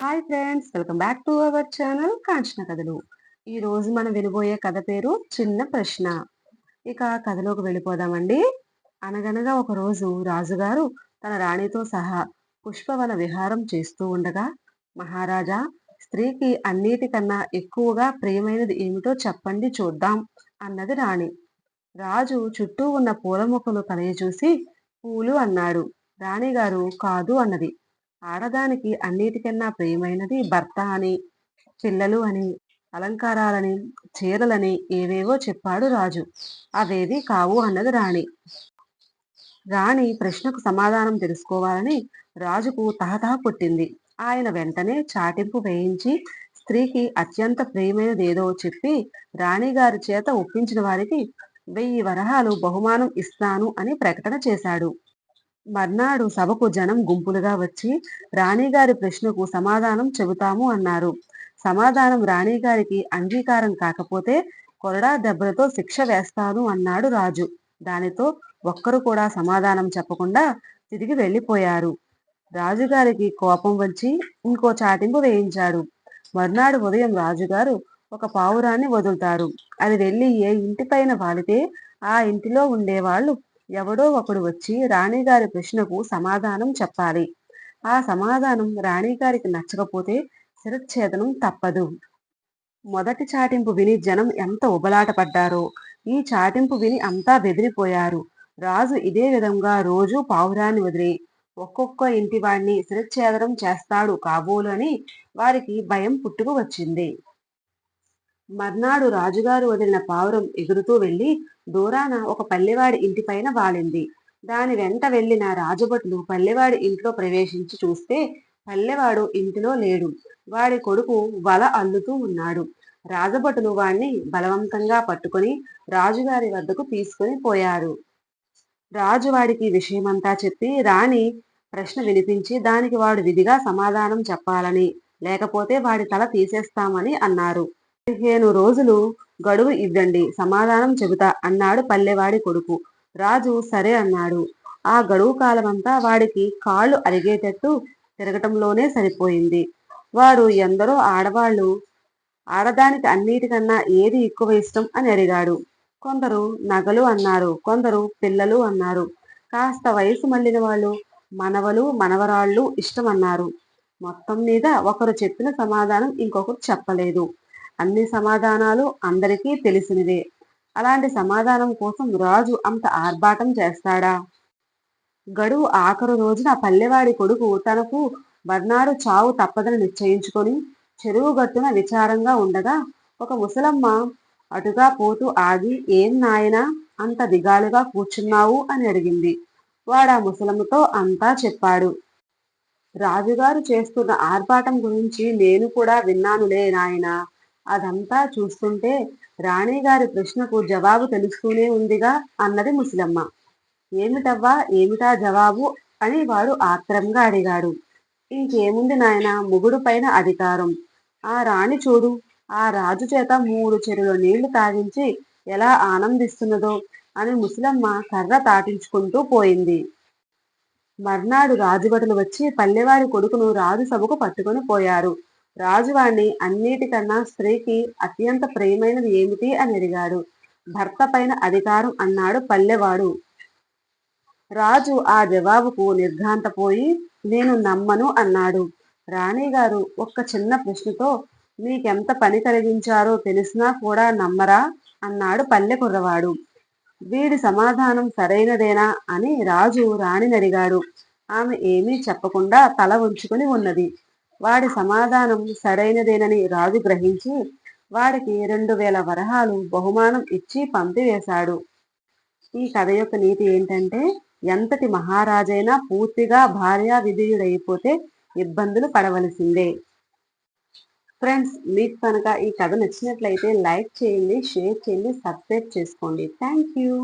Hi friends, welcome back to our channel Kanchana కథలు. ఈ రోజు మనం వినబోయే కథ పేరు చిన్న ప్రశ్న. ఇక కథలోకి వెళ్ళిపోదామండి. అనగనగా ఒక రోజు రాజుగారు తన రాణితో సహా పుష్పవన విహారం చేస్తూ ఉండగా, మహారాజా, స్త్రీకి అన్నిటికన్నా ఎక్కువగా ప్రియమైనది ఏమిటో చెప్పండి చూద్దాం అన్నది రాణి. రాజు చుట్టూ ఉన్న పూల మొక్కలు కలయచూసి పూలు అన్నాడు. రాణిగారు కాదు అన్నది. ఆడదానికి అన్నిటికన్నా ప్రియమైనది భర్త అని, పిల్లలు అని, అలంకారాలని, చీరలని ఏవేవో చెప్పాడు రాజు. అవేవి కావు అన్నది రాణి. రాణి ప్రశ్నకు సమాధానం తెలుసుకోవాలని రాజుకు తహతహ పుట్టింది. ఆయన వెంటనే చాటింపు వేయించి స్త్రీకి అత్యంత ప్రియమైనదేదో చెప్పి రాణిగారి చేత ఒప్పించిన వారికి 1000 వరహాలు బహుమానం ఇస్తాను అని ప్రకటన చేశాడు. మర్నాడు సభకు జనం గుంపులుగా వచ్చి రాణిగారి ప్రశ్నకు సమాధానం చెబుతాము అన్నారు. సమాధానం రాణిగారికి అంగీకారం కాకపోతే కొరడా దెబ్బలతో శిక్ష వేస్తాను అన్నాడు రాజు. దానితో ఒక్కరు కూడా సమాధానం చెప్పకుండా తిరిగి వెళ్ళిపోయారు. రాజుగారికి కోపం వచ్చి ఇంకో చాటింపు వేయించాడు. మర్నాడు ఉదయం రాజుగారు ఒక పావురాన్ని వదులుతారు. అది వెళ్ళి ఏ ఇంటిపైన వాలితే ఆ ఇంటిలో ఉండేవాళ్ళు ఎవడో ఒకడు వచ్చి రాణిగారి ప్రశ్నకు సమాధానం చెప్పాలి. ఆ సమాధానం రాణిగారికి నచ్చకపోతే శిరచ్ఛేదనం తప్పదు. మొదటి చాటింపు విని జనం ఎంత ఉబలాట పడ్డారో, ఈ చాటింపు విని అంతా బెదిరిపోయారు. రాజు ఇదే విధంగా రోజూ పావురాన్ని వదిలి ఒక్కొక్క ఇంటి వాడిని శిరచ్ఛేదనం చేస్తాడు కాబోలు అని వారికి భయం పుట్టుకు వచ్చింది. మర్నాడు రాజుగారు వదిలిన పావురం ఎగురుతూ వెళ్లి దూరాన ఒక పల్లెవాడి ఇంటిపైన వాలింది. దాని వెంట వెళ్లిన రాజభటులు పల్లెవాడి ఇంట్లో ప్రవేశించి చూస్తే పల్లెవాడు ఇంటిలో లేడు. వాడి కొడుకు వల అల్లుతూ ఉన్నాడు. రాజభటులు వాణ్ణి బలవంతంగా పట్టుకొని రాజుగారి వద్దకు తీసుకొని పోయారు. రాజు వాడికి విషయమంతా చెప్పి రాణి ప్రశ్న వినిపించి దానికి వాడు విధిగా సమాధానం చెప్పాలని, లేకపోతే వాడి తల తీసేస్తామని అన్నారు. 15 రోజులు గడువు ఇవ్వండి, సమాధానం చెబుతా అన్నాడు పల్లెవాడి కొడుకు. రాజు సరే అన్నాడు. ఆ గడువు కాలమంతా వాడికి కాళ్ళు అరిగేటట్టు తిరగటంలోనే సరిపోయింది. వాడు ఎందరో ఆడవాళ్లు ఆడదానికి అన్నిటికన్నా ఏది ఎక్కువ ఇష్టం అని అడిగాడు. కొందరు నగలు అన్నారు, కొందరు పిల్లలు అన్నారు. కాస్త వయసు మళ్ళిన వాళ్ళు మనవలు మనవరాళ్ళు ఇష్టమన్నారు. మొత్తం మీద ఒకరు చెప్పిన సమాధానం ఇంకొకరు చెప్పలేదు. అన్ని సమాధానాలు అందరికీ తెలిసినవే. అలాంటి సమాధానం కోసం రాజు అంత ఆర్భాటం చేస్తాడా? గడువు ఆఖరు రోజున పల్లెవాడి కొడుకు తనకు మర్నాడు చావు తప్పదని నిశ్చయించుకొని చెరువు గట్టున విచారంగా ఉండగా ఒక ముసలమ్మ అటుగా పోతూ ఆగి, ఏం నాయనా అంత దిగాలుగా కూర్చున్నావు అని అడిగింది. వాడా ముసలమ్మతో అంతా చెప్పాడు. రాజుగారు చేస్తున్న ఆర్భాటం గురించి నేను కూడా విన్నానులే నాయనా. అదంతా చూస్తుంటే రాణిగారి ప్రశ్నకు జవాబు తెలుస్తూనే ఉందిగా అన్నది ముసలమ్మ. ఏమిటవ్వా, ఏమిటా జవాబు అని వాడు ఆత్రంగా అడిగాడు. ఇంకేముంది నాయనా, మొగుడు పైన అధికారం. ఆ రాణి చూడు, ఆ రాజు చేత 3 చెరువుల నీళ్లు తాగించి ఎలా ఆనందిస్తున్నదో అని ముసలమ్మ కర్ర తాటించుకుంటూ పోయింది. మర్నాడు రాజుభటులు వచ్చి పల్లెవాడి కొడుకును రాజు సభకు పట్టుకొని పోయారు. రాజువాణ్ణి అన్నిటికన్నా స్త్రీకి అత్యంత ప్రియమైనది ఏమిటి అని అడిగాడు. భర్త పైన అధికారం అన్నాడు పల్లెవాడు. రాజు ఆ జవాబుకు నిర్ఘాంతపోయి నేను నమ్మను అన్నాడు. రాణిగారు ఒక్క చిన్న ప్రశ్నతో మీకెంత పని కలిగించారో తెలిసినా కూడా నమ్మరా అన్నాడు పల్లె కుర్రవాడు. వీడి సమాధానం సరైనదేనా అని రాజు రాణిని అడిగాడు. ఆమె ఏమీ చెప్పకుండా తల ఉంచుకుని ఉన్నది. వాడి సమాధానం సరైనదేనని రాజు గ్రహించి వాడికి 2000 వరహాలు బహుమానం ఇచ్చి పంపివేశాడు. ఈ కథ యొక్క నీతి ఏంటంటే, ఎంతటి మహారాజైనా పూర్తిగా భార్యా విధేయుడైపోతే ఇబ్బందులు పడవలసిందే. ఫ్రెండ్స్, మీకు కనుక ఈ కథ నచ్చినట్లయితే లైక్ చేయండి, షేర్ చేయండి, సబ్స్క్రైబ్ చేసుకోండి. Thank you.